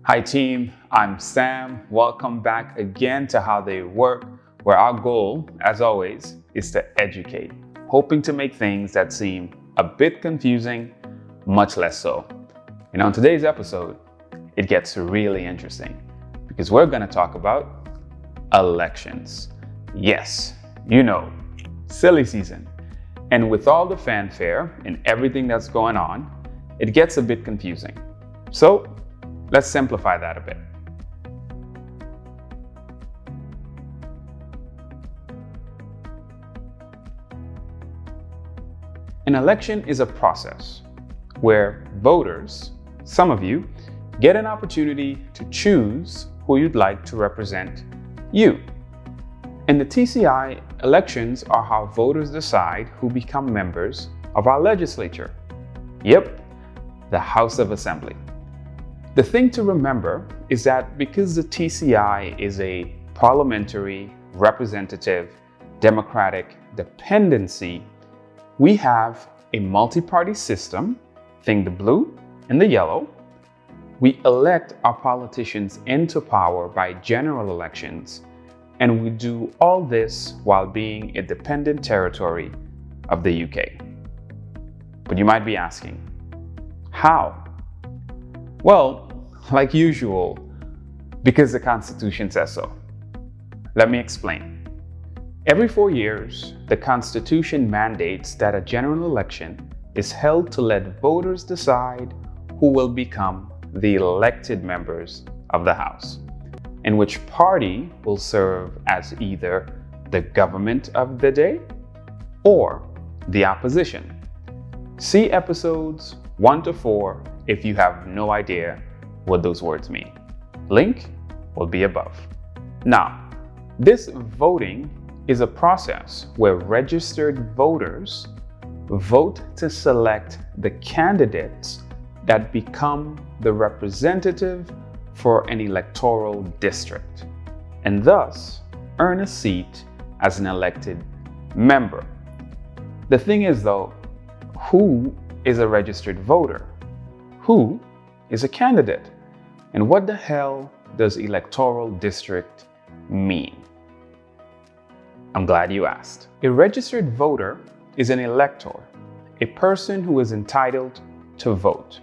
Hi team, I'm Sam. Welcome back again to How They Work, where our goal, as always, is to educate, hoping to make things that seem a bit confusing, much less so. And on today's episode, it gets really interesting because we're going to talk about elections. Yes, you know, silly season. And with all the fanfare and everything that's going on, it gets a bit confusing. So let's simplify that a bit. An election is a process where voters, some of you, get an opportunity to choose who you'd like to represent you. In the TCI, elections are how voters decide who become members of our legislature. Yep, the House of Assembly. The thing to remember is that because the TCI is a parliamentary, representative, democratic dependency, we have a multi-party system, think the blue and the yellow. We elect our politicians into power by general elections, and we do all this while being a dependent territory of the UK. But you might be asking, how? Well, like usual, because the Constitution says so. Let me explain. Every 4 years, the Constitution mandates that a general election is held to let voters decide who will become the elected members of the House, and which party will serve as either the government of the day or the opposition. See episodes 1 to 4 if you have no idea what those words mean. Link will be above. Now, this voting is a process where registered voters vote to select the candidates that become the representative for an electoral district, and thus earn a seat as an elected member. The thing is though, who is a registered voter? Who is a candidate? And what the hell does electoral district mean? I'm glad you asked. A registered voter is an elector, a person who is entitled to vote.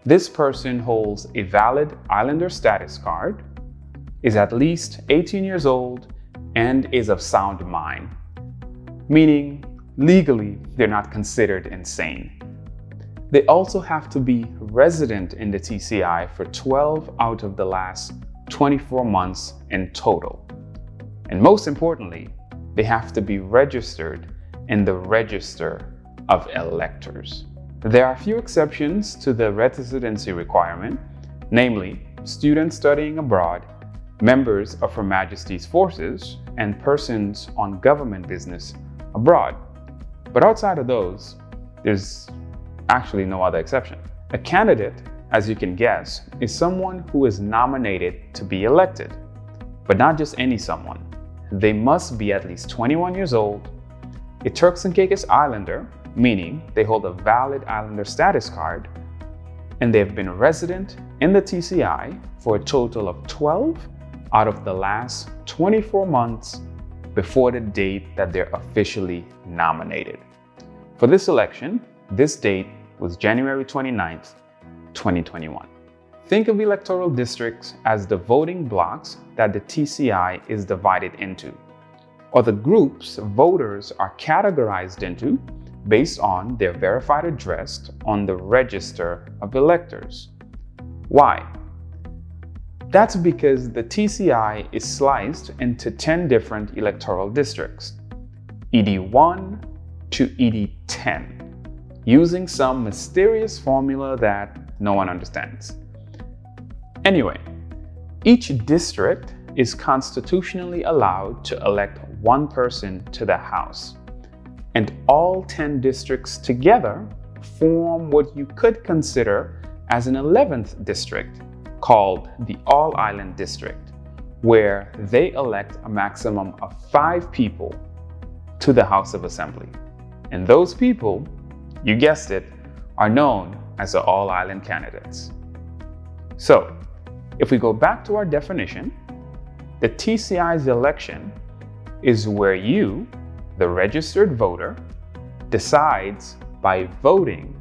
This person holds a valid Islander status card, is at least 18 years old, and is of sound mind, meaning legally they're not considered insane. They also have to be resident in the TCI for 12 out of the last 24 months in total. And most importantly, they have to be registered in the Register of Electors. There are a few exceptions to the residency requirement, namely students studying abroad, members of Her Majesty's forces, and persons on government business abroad. But outside of those, there's actually no other exception. A candidate, as you can guess, is someone who is nominated to be elected, but not just any someone. They must be at least 21 years old, a Turks and Caicos Islander, meaning they hold a valid Islander status card, and they've been resident in the TCI for a total of 12 out of the last 24 months before the date that they're officially nominated. For this election, this date was January 29th, 2021. Think of electoral districts as the voting blocks that the TCI is divided into, or the groups voters are categorized into based on their verified address on the Register of Electors. Why? That's because the TCI is sliced into 10 different electoral districts, ED1 to ED10, using some mysterious formula that no one understands. Anyway, each district is constitutionally allowed to elect one person to the House, and all 10 districts together form what you could consider as an 11th district called the All-Island District, where they elect a maximum of 5 people to the House of Assembly. And those people, you guessed it, are known as the All-Island candidates. So, If we go back to our definition, the TCI's election is where you, the registered voter, decides by voting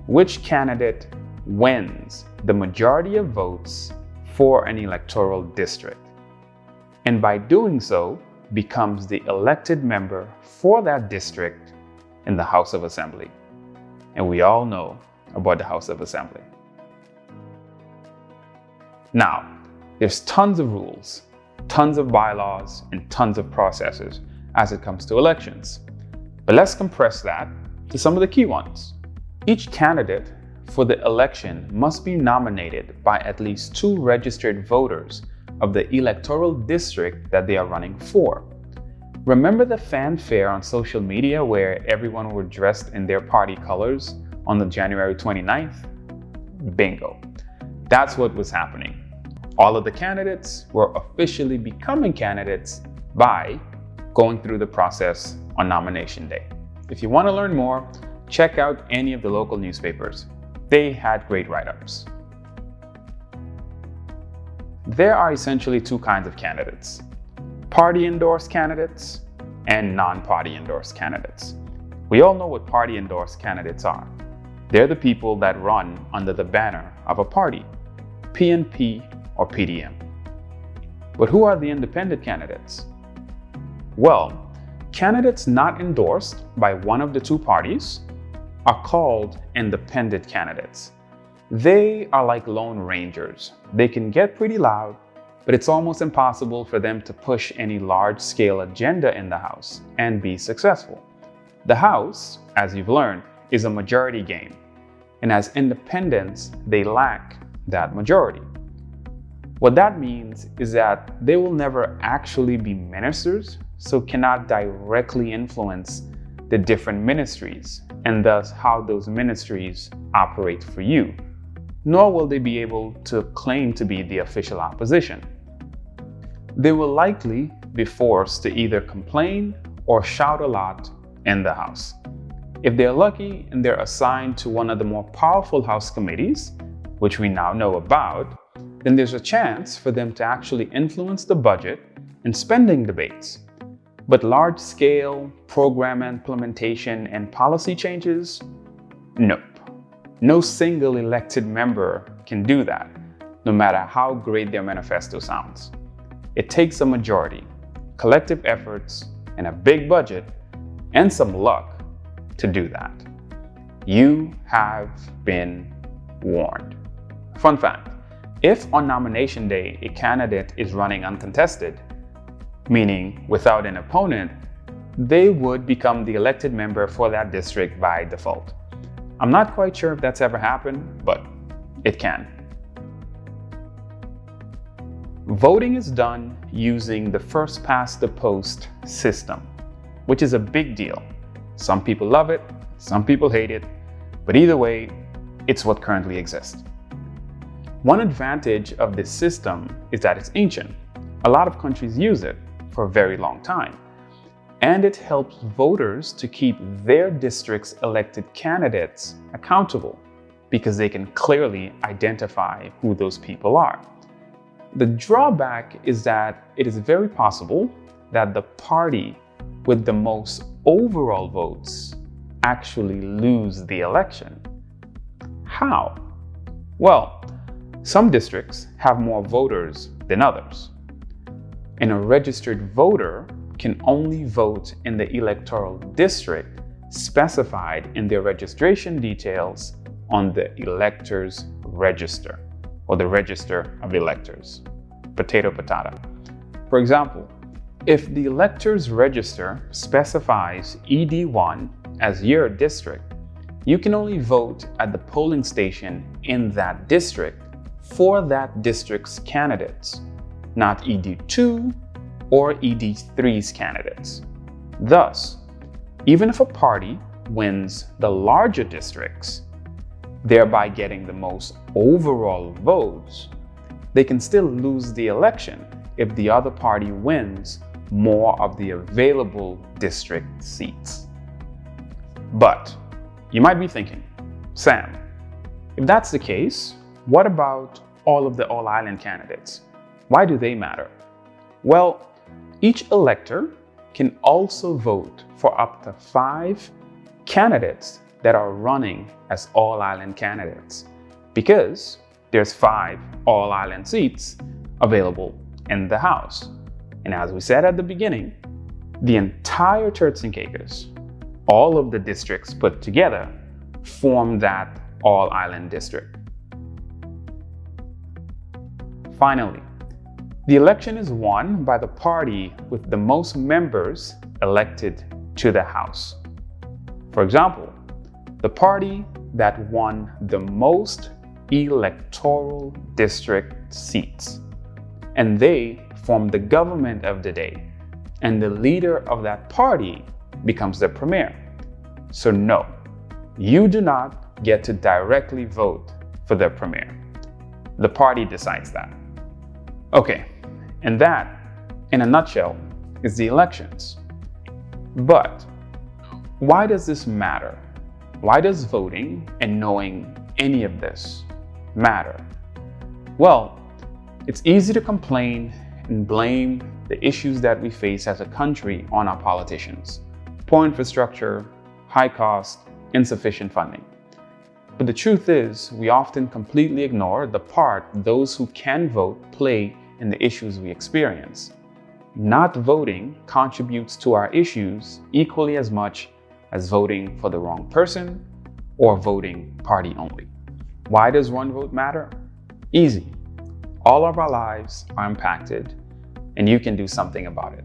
which candidate wins the majority of votes for an electoral district, and by doing so becomes the elected member for that district in the House of Assembly. And we all know about the House of Assembly. Now, there's tons of rules, tons of bylaws, and tons of processes as it comes to elections. But let's compress that to some of the key ones. Each candidate for the election must be nominated by at least 2 registered voters of the electoral district that they are running for. Remember the fanfare on social media where everyone were dressed in their party colors on the January 29th? Bingo. That's what was happening. All of the candidates were officially becoming candidates by going through the process on nomination day. If you want to learn more, check out any of the local newspapers. They had great write-ups. There are essentially 2 kinds of candidates: party-endorsed candidates and non-party endorsed candidates. We all know what party-endorsed candidates are. They're the people that run under the banner of a party, PNP or PDM. But who are the independent candidates? Well, candidates not endorsed by one of the 2 parties are called independent candidates. They are like lone rangers. They can get pretty loud, but it's almost impossible for them to push any large-scale agenda in the House and be successful. The House, as you've learned, is a majority game, and as independents, they lack that majority. What that means is that they will never actually be ministers, so cannot directly influence the different ministries and thus how those ministries operate for you, nor will they be able to claim to be the official opposition. They will likely be forced to either complain or shout a lot in the House. If they're lucky and they're assigned to one of the more powerful House committees, which we now know about, then there's a chance for them to actually influence the budget and spending debates. But large-scale program implementation and policy changes? Nope. No single elected member can do that, no matter how great their manifesto sounds. It takes a majority, collective efforts, and a big budget, and some luck to do that. You have been warned. Fun fact, if on nomination day a candidate is running uncontested, meaning without an opponent, they would become the elected member for that district by default. I'm not quite sure if that's ever happened, but it can. Voting is done using the first past the post system, which is a big deal. Some people love it, some people hate it, but either way, it's what currently exists. One advantage of this system is that it's ancient. A lot of countries use it for a very long time, and it helps voters to keep their district's elected candidates accountable because they can clearly identify who those people are. The drawback is that it is very possible that the party with the most overall votes actually lose the election. How? Well, some districts have more voters than others, and a registered voter can only vote in the electoral district specified in their registration details on the electors register, or the register of electors. Potato, potato. For example, if the electors register specifies ED1 as your district, you can only vote at the polling station in that district for that district's candidates, not ED2 or ED3's candidates. Thus, even if a party wins the larger districts, thereby getting the most overall votes, they can still lose the election if the other party wins more of the available district seats. But you might be thinking, Sam, if that's the case, what about all of the all-island candidates. Why do they matter? Well, each elector can also vote for up to 5 candidates that are running as all-island candidates, because there's 5 all-island seats available in the House. And as we said at the beginning, the entire Turks and Caicos, all of the districts put together, form that all-island district. Finally, the election is won by the party with the most members elected to the House. For example, the party that won the most electoral district seats, and they form the government of the day, and the leader of that party becomes the premier. So no, you do not get to directly vote for the premier. The party decides that. Okay, and that, in a nutshell, is the elections. But why does this matter? Why does voting and knowing any of this matter? Well, it's easy to complain and blame the issues that we face as a country on our politicians. Poor infrastructure, high cost, insufficient funding. But the truth is, we often completely ignore the part those who can vote play in the issues we experience. Not voting contributes to our issues equally as much as voting for the wrong person or voting party only. Why does one vote matter? Easy. All of our lives are impacted, and you can do something about it.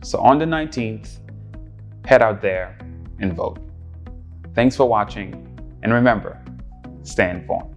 So on the 19th, head out there and vote. Thanks for watching, and remember, stay informed.